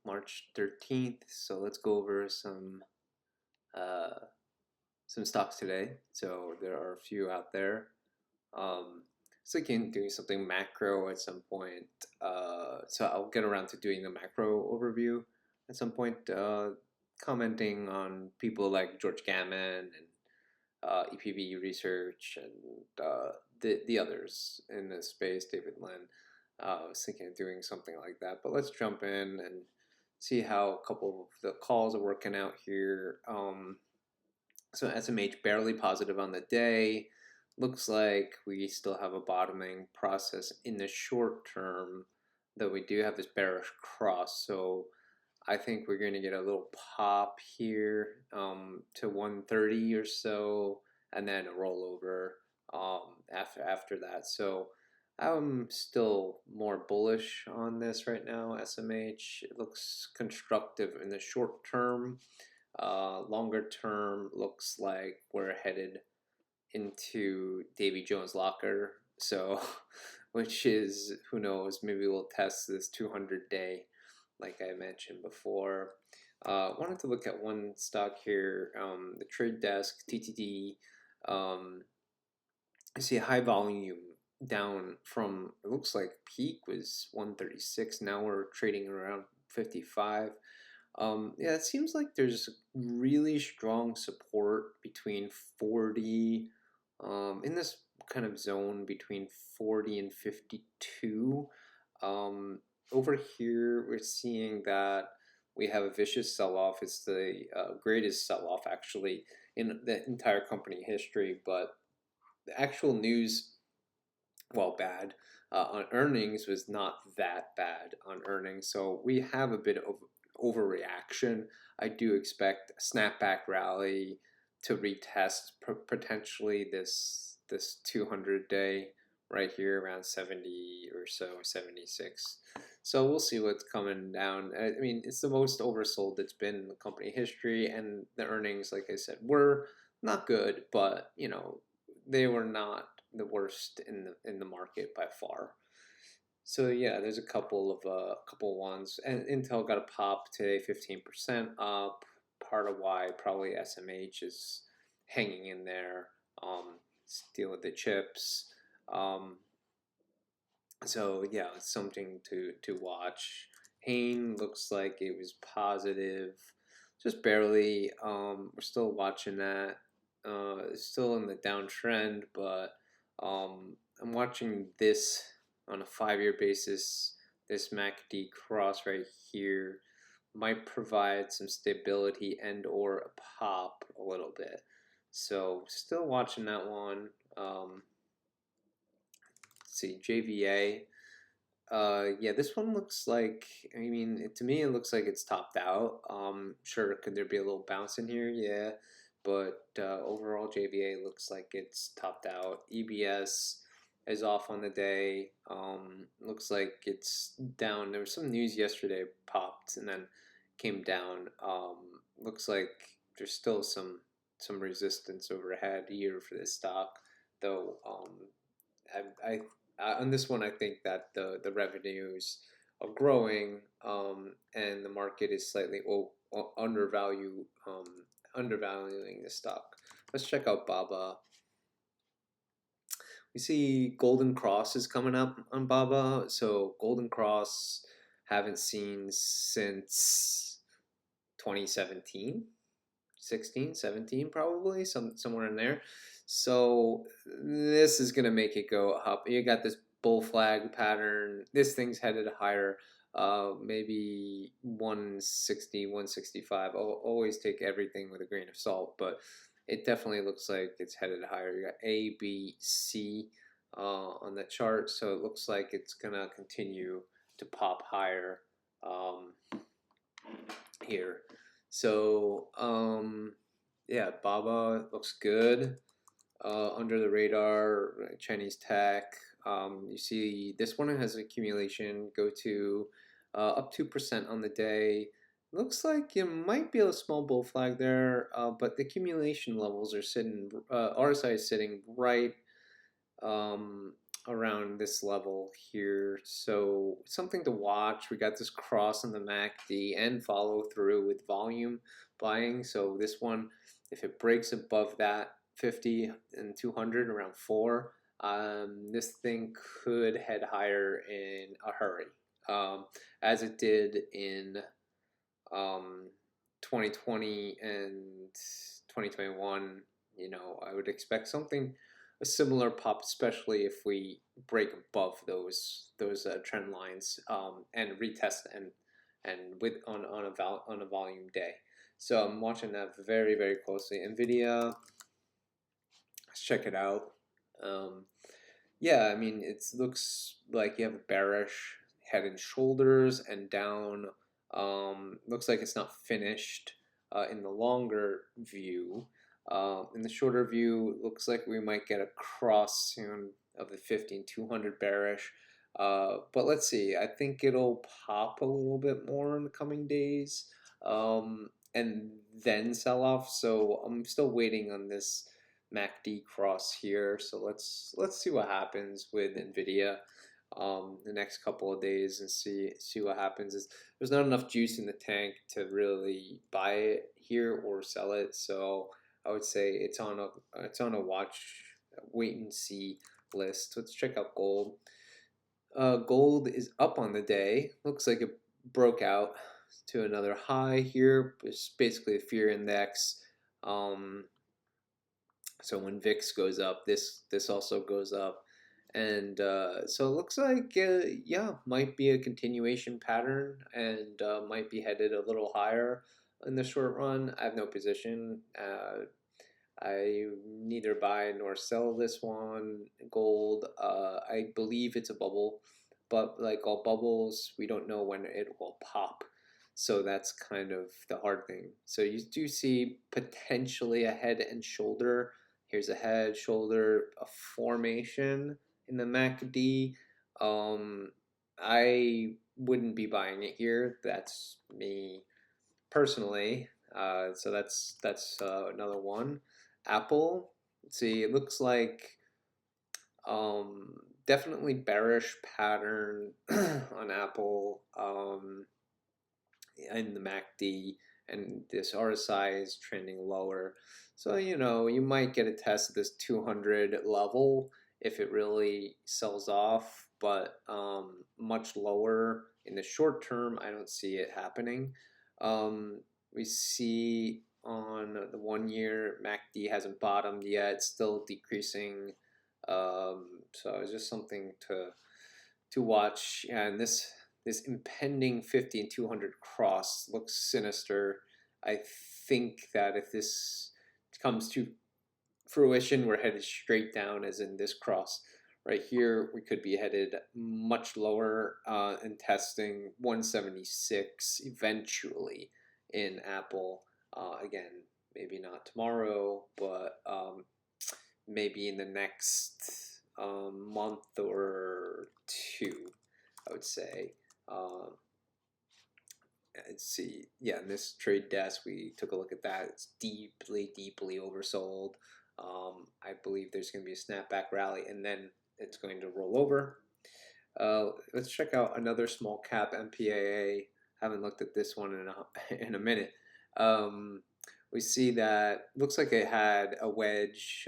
March 13th. So let's go over some stocks today. So there are a few out there. So again, doing something macro at some point. So I'll get around to doing the macro overview at some point. Commenting on people like George Gammon and EPV Research and the others in this space, David Lin. I was thinking of doing something like that, but let's jump in and see how a couple of the calls are working out here. So SMH barely positive on the day. Looks like we still have a bottoming process in the short term, though we do have this bearish cross. So I think we're going to get a little pop here to 130 or so, and then a rollover after that. So I'm still more bullish on this right now. SMH, it looks constructive in the short term. Longer term looks like we're headed into Davy Jones' locker. So, which is, who knows, maybe we'll test this 200-day like I mentioned before. Wanted to look at one stock here, the trade desk, TTD. I see a high volume down from, it looks like peak was 136. Now we're trading around 55. Yeah, it seems like there's really strong support between 40, in this kind of zone between 40 and 52. Over here, we're seeing that we have a vicious sell-off. It's the greatest sell-off, actually, in the entire company history. But the actual news, well, bad on earnings was not that bad on earnings. So we have a bit of overreaction. I do expect a snapback rally to retest potentially this 200-day right here around 70 or so, 76. So we'll see what's coming down. I mean, it's the most oversold it's been in the company history, and the earnings, like I said, were not good, but you know, they were not the worst in the market by far. So yeah, there's a couple ones, and Intel got a pop today, 15% up. Part of why probably SMH is hanging in there, deal with the chips. So yeah, it's something to watch. Hain looks like it was positive, just barely. We're still watching that. Still in the downtrend, but I'm watching this on a 5-year basis. This MACD cross right here might provide some stability and or a pop a little bit. So still watching that one. Let's see, JVA. Yeah, this one looks like, I mean, to me it looks like it's topped out. Sure, could there be a little bounce in here? Yeah, but overall JVA looks like it's topped out. EBS is off on the day. Looks like it's down. There was some news yesterday popped and then came down. Looks like there's still some resistance overhead here for this stock, though. I on this one, I think that the revenues are growing, and the market is slightly undervaluing the stock. Let's check out BABA. We see Golden Cross is coming up on BABA. So Golden Cross haven't seen since 2017, 16, 17 probably, somewhere in there. So this is going to make it go up. You got this bull flag pattern. This thing's headed higher, maybe 160, 165. I'll always take everything with a grain of salt, but it definitely looks like it's headed higher. You got A, B, C on the chart, so it looks like it's going to continue to pop higher here. So yeah, BABA looks good. Under the radar, Chinese tech. You see this one has accumulation go to up 2% on the day. Looks like it might be a small bull flag there, but the accumulation levels are sitting, RSI is sitting right around this level here, so something to watch. We got this cross on the MACD and follow through with volume buying. So this one, if it breaks above that 50 and 200 around 4, this thing could head higher in a hurry, as it did in 2020 and 2021. You know, I would expect something a similar pop, especially if we break above those trend lines, and retest and with on a volume day. So I'm watching that very closely. Nvidia, let's check it out. Yeah, I mean, it looks like you have a bearish head and shoulders and down. Looks like it's not finished in the longer view. In the shorter view, looks like we might get a cross soon of the 15-200 bearish. But let's see. I think it'll pop a little bit more in the coming days, and then sell off. So I'm still waiting on this MACD cross here. So let's see what happens with Nvidia the next couple of days and see what happens. There's not enough juice in the tank to really buy it here or sell it. So I would say it's on a wait and see list. Let's check out gold. Gold is up on the day. Looks like it broke out to another high here. It's basically a fear index. So when VIX goes up, this also goes up, and so it looks like yeah, might be a continuation pattern, and might be headed a little higher in the short run. I have no position. I neither buy nor sell this one. Gold, I believe it's a bubble, but like all bubbles, we don't know when it will pop. So that's kind of the hard thing. So you do see potentially a head and shoulder. Here's a head, shoulder, a formation in the MACD. I wouldn't be buying it here. That's me personally. So that's another one. Apple, let's see, it looks like definitely bearish pattern on Apple in the MACD, and this RSI is trending lower. So, you know, you might get a test of this 200 level if it really sells off, but much lower in the short term. I don't see it happening. We see on the 1 year MACD hasn't bottomed yet, still decreasing. So it's just something to watch. And this impending 50 and 200 cross looks sinister. I think that if this comes to fruition, we're headed straight down, as in this cross right here. We could be headed much lower and testing 176 eventually in Apple. Again, maybe not tomorrow, but maybe in the next month or two, I would say. Let's see. Yeah, in this trade desk, we took a look at that. It's deeply oversold. I believe there's going to be a snapback rally, and then it's going to roll over. Let's check out another small cap MPAA. Haven't looked at this one in a minute. We see that looks like it had a wedge.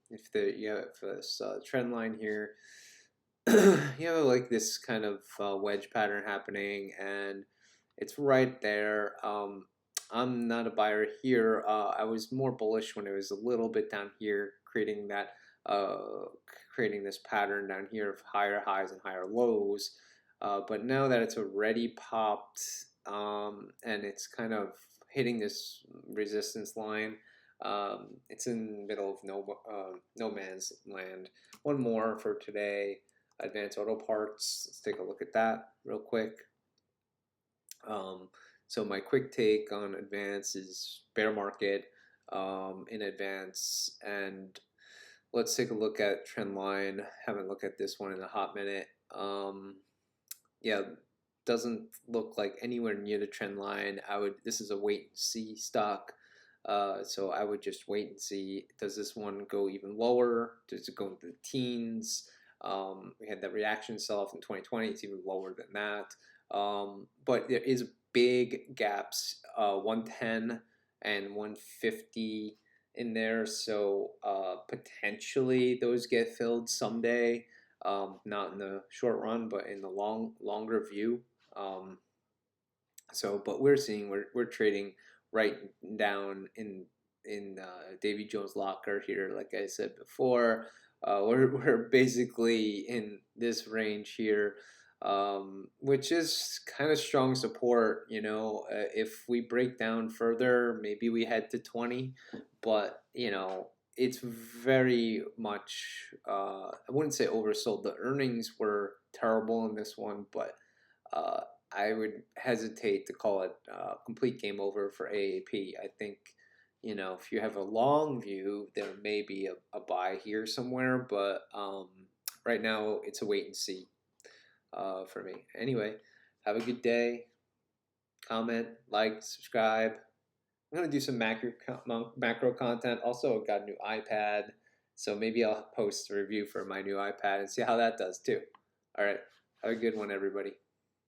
If you have this trend line here, you have like this kind of wedge pattern happening, and it's right there. I'm not a buyer here. I was more bullish when it was a little bit down here, creating this pattern down here of higher highs and higher lows. But now that it's already popped, and it's kind of hitting this resistance line, it's in the middle of no man's land. One more for today. Advanced Auto Parts. Let's take a look at that real quick. So my quick take on Advance is bear market in Advance, and let's take a look at trend line. Haven't looked at this one in a hot minute. Yeah, doesn't look like anywhere near the trend line. This is a wait and see stock. So I would just wait and see. Does this one go even lower? Does it go into the teens? We had that reaction sell-off in 2020. It's even lower than that. But there is big gaps, 110 and 150 in there. So potentially those get filled someday. Not in the short run, but in the longer view. But we're trading right down in Davy Jones' locker here. Like I said before, we're basically in this range here, which is kind of strong support. If we break down further, maybe we head to 20, but it's very much. I wouldn't say oversold. The earnings were terrible in this one, but I would hesitate to call it complete game over for AAP. I think, if you have a long view, there may be a buy here somewhere, but right now it's a wait and see for me. Anyway, have a good day. Comment, like, subscribe. I'm going to do some macro content. Also, I've got a new iPad, so maybe I'll post a review for my new iPad and see how that does too. All right, have a good one, everybody.